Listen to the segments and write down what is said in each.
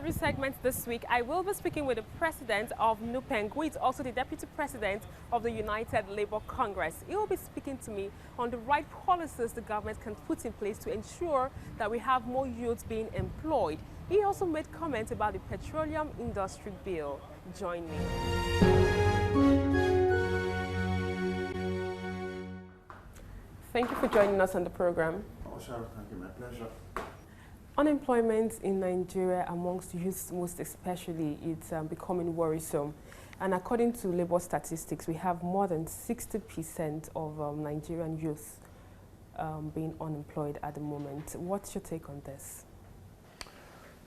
interview segment this week, I will be speaking with the president of NUPENG, who is also the deputy president of the United Labour Congress. He will be speaking to me on the right policies the government can put in place to ensure that we have more youths being employed. He also made comments about the petroleum industry bill. Join me. Thank you for joining us on the program. Oh, sure. Thank you. My pleasure. Unemployment in Nigeria amongst youths most especially, it's becoming worrisome. And according to labor statistics, we have more than 60% of Nigerian youth being unemployed at the moment. What's your take on this?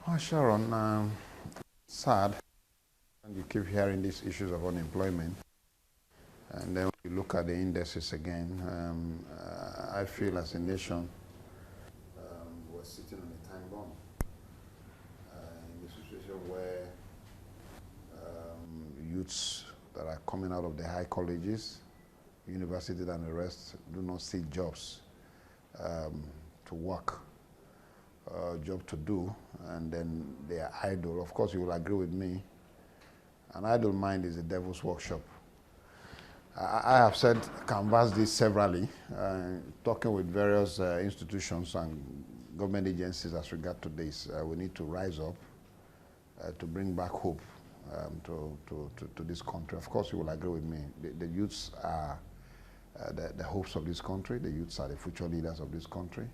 Oh, Sharon, sad. And you keep hearing these issues of unemployment. And then when you look at the indices again, I feel as a nation, we're sitting on a time bomb. In a situation where youths that are coming out of the high colleges, universities and the rest do not see jobs to work, job to do, and then they are idle. Of course, you will agree with me, an idle mind is a devil's workshop. I have said, canvassed this severally, talking with various institutions and government agencies as regard to this. We need to rise up to bring back hope to this country. Of course, you will agree with me. The youths are the hopes of this country. The youths are the future leaders of this country.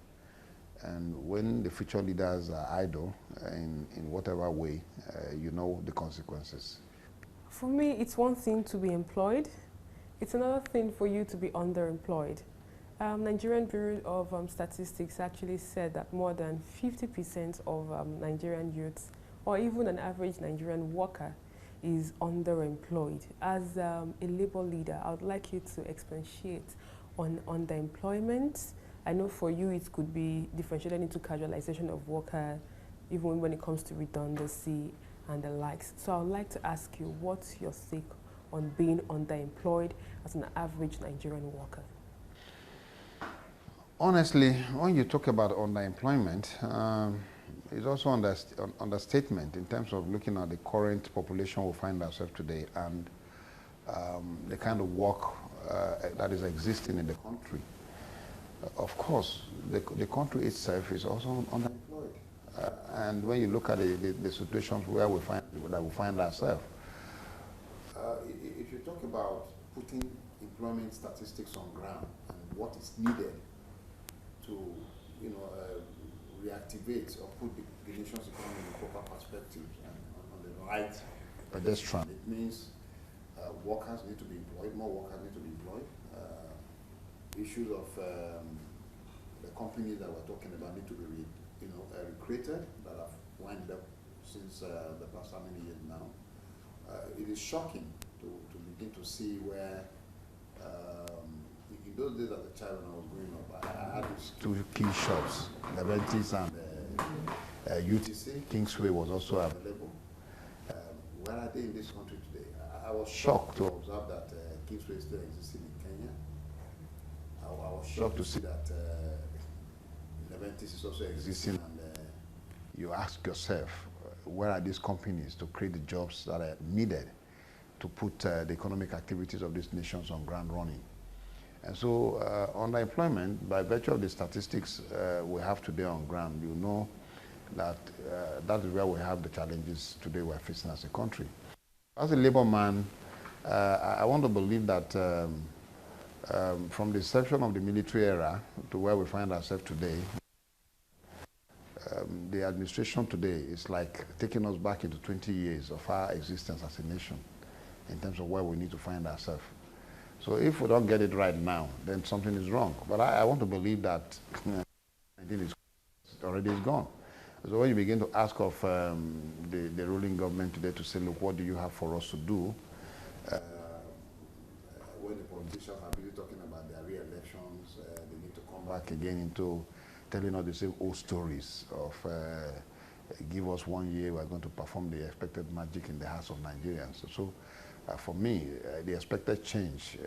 And when the future leaders are idle in whatever way, you know the consequences. For me, it's one thing to be employed. It's another thing for you to be underemployed. Nigerian Bureau of Statistics actually said that more than 50% of Nigerian youths, or even an average Nigerian worker, is underemployed. As a labor leader, I would like you to expatiate on underemployment. I know for you it could be differentiated into casualization of worker, even when it comes to redundancy and the likes. So I would like to ask you, what's your take on being underemployed as an average Nigerian worker? Honestly, when you talk about underemployment, it's also understatement in terms of looking at the current population we find ourselves today and the kind of work that is existing in the country. Of course, the country itself is also underemployed. And when you look at the situations where we find ourselves, if you talk about putting employment statistics on ground and what is needed to, reactivate or put the nation's economy in the proper perspective and on the right pedestrian, it means workers need to be employed, more workers need to be employed. Issues of the companies that we're talking about need to be, recreated, that have wound up since the past how many years now. It is shocking to begin to see where, in those days as a child when I was growing up, I had these two key shops, Leventis and UTC. Kingsway was also available. Where are they in this country today? I was shocked to observe that Kingsway is still existing in Kenya. I was shocked to see that Leventis is also existing, and you ask yourself, where are these companies to create the jobs that are needed to put the economic activities of these nations on ground running? And so underemployment, by virtue of the statistics we have today on ground, you know that that is where we have the challenges today we're facing as a country. As a labor man, I want to believe that from the inception of the military era to where we find ourselves today, the administration today is like taking us back into 20 years of our existence as a nation in terms of where we need to find ourselves. So if we don't get it right now, then something is wrong. But I want to believe that it already is gone. So when you begin to ask of the ruling government today to say, look, what do you have for us to do? When the politicians are busy talking about their re-elections, they need to come back again into telling us the same old stories of give us 1 year, we're going to perform the expected magic in the hearts of Nigerians. So for me, the expected change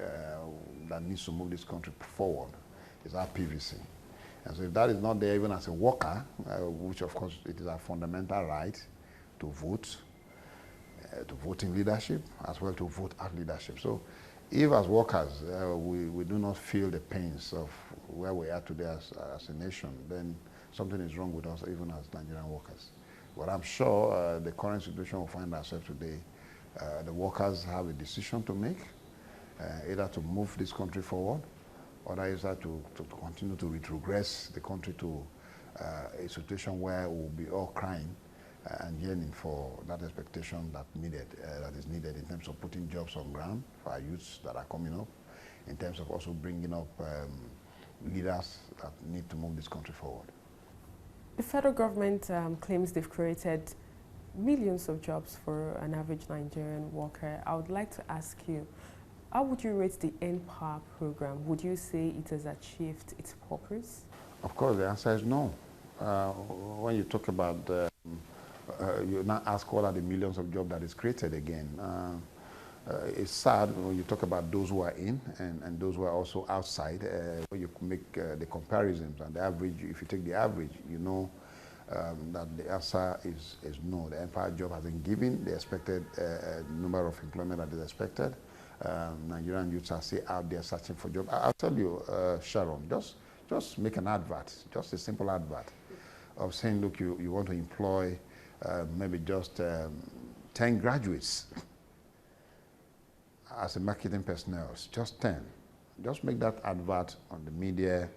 that needs to move this country forward is our PVC. And so if that is not there, even as a worker, which of course it is our fundamental right to vote, to voting leadership, as well to vote out leadership. So if as workers we do not feel the pains of where we are today as a nation, then something is wrong with us even as Nigerian workers. But I'm sure the current situation we find ourselves today, the workers have a decision to make, either to move this country forward, or either to continue to retrogress the country to a situation where we'll be all crying and yearning for that expectation that is needed in terms of putting jobs on ground for our youths that are coming up, in terms of also bringing up leaders that need to move this country forward. The federal government claims they've created millions of jobs for an average Nigerian worker. I would like to ask you, how would you rate the NPower program? Would you say it has achieved its purpose? Of course, the answer is no. When you talk about, you now ask what are the millions of jobs that is created again. It's sad when you talk about those who are in and those who are also outside, when you make the comparisons and the average. If you take the average, you know that the answer is no. The NPower job hasn't given the expected number of employment that is expected. Nigerian youths are still out there searching for jobs. I'll tell you, Sharon, just make an advert, just a simple advert of saying, look, you want to employ maybe just 10 graduates as a marketing personnel, just 10. Just make that advert on the media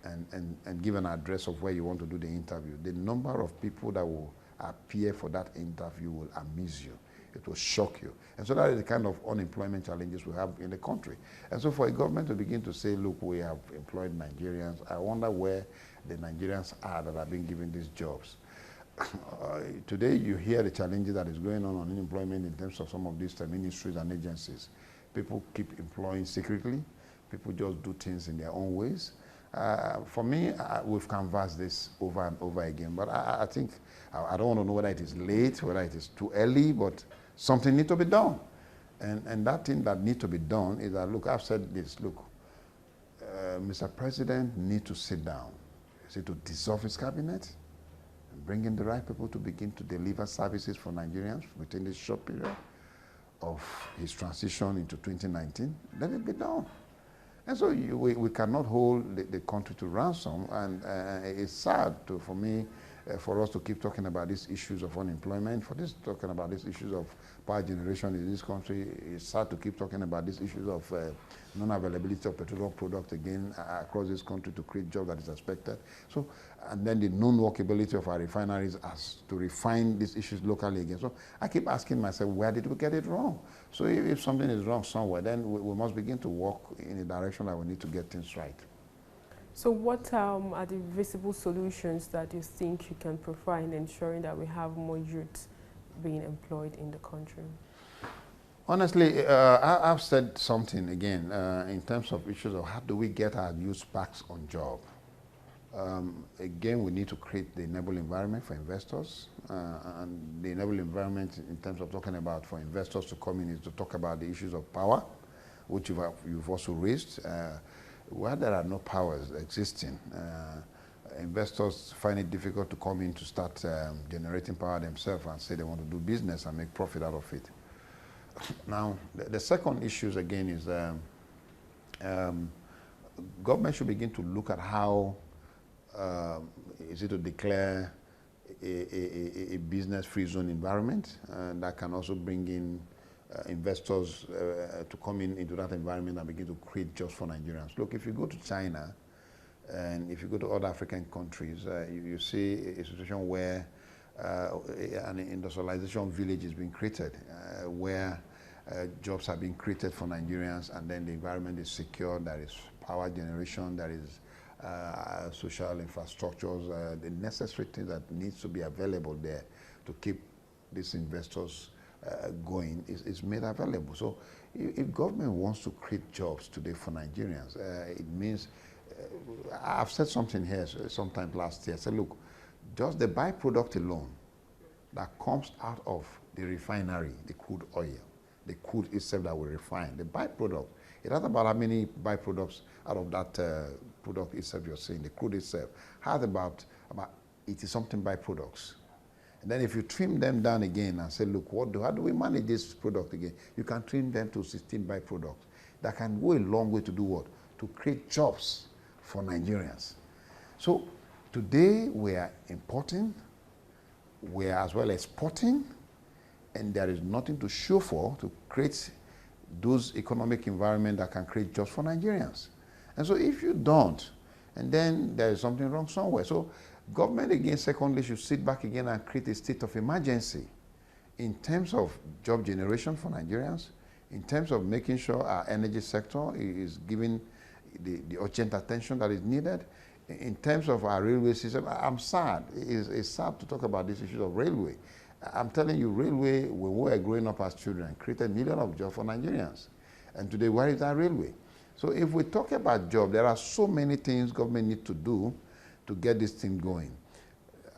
and give an address of where you want to do the interview. The number of people that will appear for that interview will amaze you. It will shock you. And so that is the kind of unemployment challenges we have in the country. And so for a government to begin to say, look, we have employed Nigerians, I wonder where the Nigerians are that are being given these jobs. Today you hear the challenges that is going on unemployment in terms of some of these ministries and agencies. People keep employing secretly. People just do things in their own ways. For me, we've canvassed this over and over again, but I think, I don't want to know whether it is late, whether it is too early, but something needs to be done. And that thing that needs to be done is that, look, I've said this, look, Mr. President needs to sit down. Is it to dissolve his cabinet and bring in the right people to begin to deliver services for Nigerians within this short period of his transition into 2019? Let it be done. And so we cannot hold the country to ransom, and it's sad for me, for us to keep talking about these issues of unemployment, talking about these issues of power generation in this country. It's sad to keep talking about these issues of non-availability of petroleum products again across this country to create jobs that is expected. So, and then the non-workability of our refineries as to refine these issues locally again. So I keep asking myself, where did we get it wrong? So if something is wrong somewhere, then we must begin to walk in a direction that we need to get things right. So what are the visible solutions that you think you can provide in ensuring that we have more youth being employed in the country? Honestly, I've said something again in terms of issues of how do we get our youth back on job. Again, we need to create the enable environment for investors, and the enable environment in terms of talking about for investors to come in is to talk about the issues of power, which you've also raised. Where there are no powers existing, investors find it difficult to come in to start generating power themselves and say they want to do business and make profit out of it. Now, the second issue again is government should begin to look at how is it to declare a business-free zone environment that can also bring in investors to come into that environment and begin to create jobs for Nigerians. Look, if you go to China and if you go to other African countries, you see a situation where an industrialization village is being created, where jobs are being created for Nigerians, and then the environment is secure. There is power generation, there is social infrastructures, the necessary things that needs to be available there to keep these investors going is made available. So if government wants to create jobs today for Nigerians, it means, I've said something here sometime last year, I said, look, just the byproduct alone that comes out of the refinery, the crude oil, the crude itself that we refine, the byproduct, it has about how many byproducts out of that product itself you're saying, the crude itself, has about 80-something byproducts. And then if you trim them down again and say, look, how do we manage this product again? You can trim them to 16 byproducts. That can go a long way to do what? To create jobs for Nigerians. So today we are importing, we are as well exporting, and there is nothing to show for to create those economic environment that can create jobs for Nigerians. And so if you don't, and then there is something wrong somewhere. So government again, secondly, should sit back again and create a state of emergency in terms of job generation for Nigerians, in terms of making sure our energy sector is given the urgent attention that is needed, in terms of our railway system. I'm sad. It's sad to talk about this issue of railway. I'm telling you, railway, when we were growing up as children, created millions of jobs for Nigerians. And today, where is that railway? So if we talk about jobs, there are so many things government need to do to get this thing going.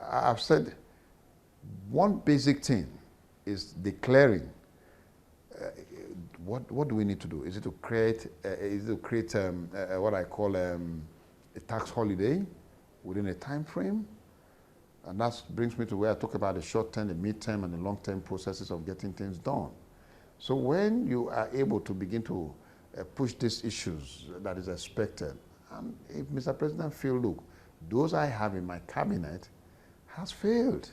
I've said one basic thing is declaring. What do we need to do? Is it to create what I call a tax holiday within a time frame? And that brings me to where I talk about the short-term, the mid-term, and the long-term processes of getting things done. So when you are able to begin to push these issues that is expected, and if Mr. President feel, look, those I have in my cabinet has failed,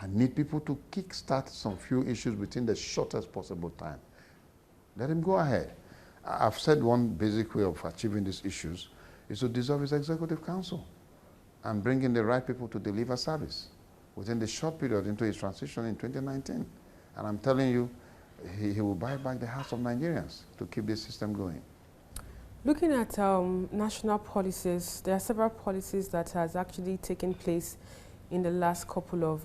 I need people to kickstart some few issues within the shortest possible time. Let him go ahead. I've said one basic way of achieving these issues is to dissolve his executive council and bring in the right people to deliver service within the short period into his transition in 2019. And I'm telling you, he will buy back the hearts of Nigerians to keep this system going. Looking at national policies, there are several policies that has actually taken place in the last couple of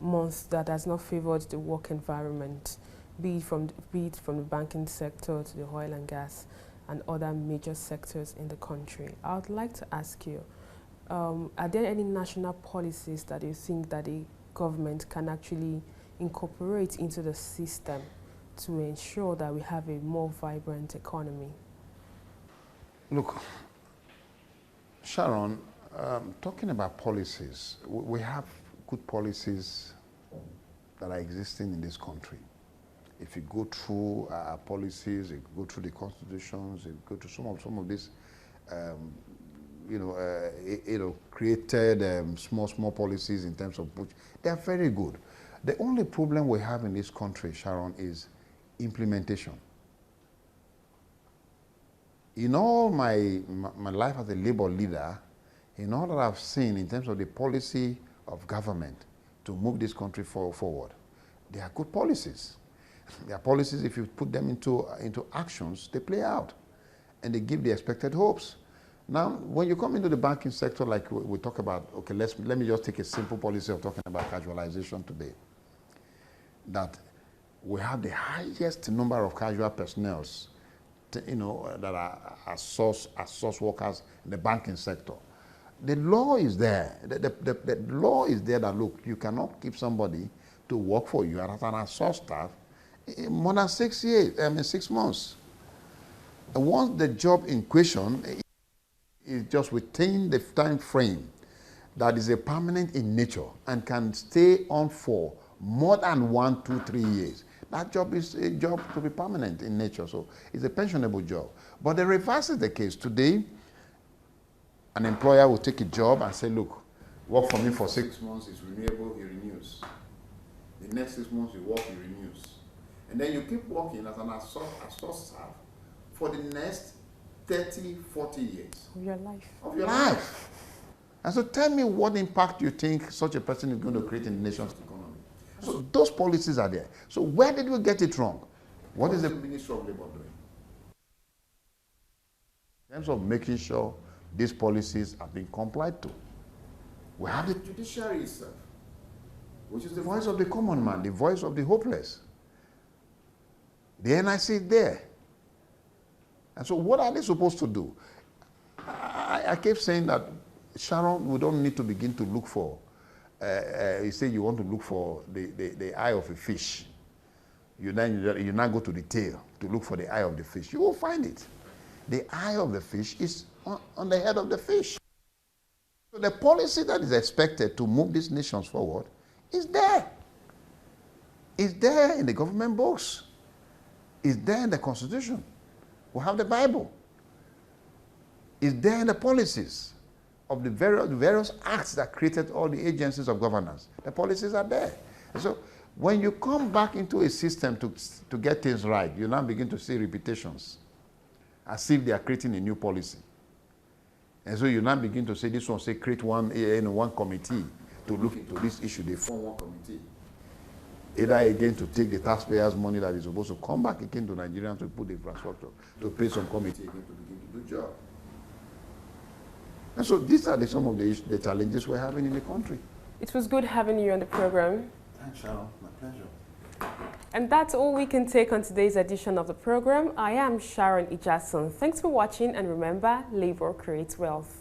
months that has not favored the work environment, be it from the banking sector to the oil and gas and other major sectors in the country. I would like to ask you, are there any national policies that you think that the government can actually incorporate into the system to ensure that we have a more vibrant economy? Look, Sharon, talking about policies, we have good policies that are existing in this country. If you go through our policies, you go through the constitutions, you go through some of these, created small policies in terms of which they are very good. The only problem we have in this country, Sharon, is implementation. In all my life as a labor leader, in all that I've seen in terms of the policy of government to move this country forward, they are good policies. They are policies, if you put them into actions, they play out and they give the expected hopes. Now, when you come into the banking sector, like we talk about, okay, let me just take a simple policy of talking about casualization today. That we have the highest number of casual personnel, that are source workers in the banking sector. The law is there. The law is there that, look, you cannot keep somebody to work for you as an source staff more than 6 months. And once the job in question is just within the time frame that is a permanent in nature and can stay on for more than 1, 2, 3 years, that job is a job to be permanent in nature. So it's a pensionable job. But the reverse is the case. Today, an employer will take a job and say, look, work for me for 6 months, it's renewable, he renews. The next 6 months you work, he renews. And then you keep working as an source staff for the next 30, 40 years. Of your life. Of your life. And so tell me what impact you think such a person is going to create in the nation's economy. So those policies are there. So where did we get it wrong? What is the Ministry of Labour doing? In terms of making sure these policies are being complied to. We have the judiciary itself, which is the voice of the common man, the voice of the hopeless. The NIC is there. And so what are they supposed to do? I kept saying that, Sharon, we don't need to begin to look for, you say you want to look for the eye of a fish. You now go to the tail to look for the eye of the fish. You will find it. The eye of the fish is on the head of the fish. So the policy that is expected to move these nations forward It's there. It's there in the government books. It's there in the Constitution. We have the Bible. It's there in the policies of the various acts that created all the agencies of governance. The policies are there. And so when you come back into a system to get things right, you now begin to see repetitions as if they are creating a new policy. And so you now begin to say, this one say create one committee to look into this issue. They form one committee. Either again to take the taxpayers' money that is supposed to come back again to Nigerians to put the infrastructure, to pay some committee again to begin to do job. And so these are some of the challenges we're having in the country. It was good having you on the program. Thanks, Sharon. My pleasure. And that's all we can take on today's edition of the program. I am Sharon Ijason. Thanks for watching, and remember, labor creates wealth.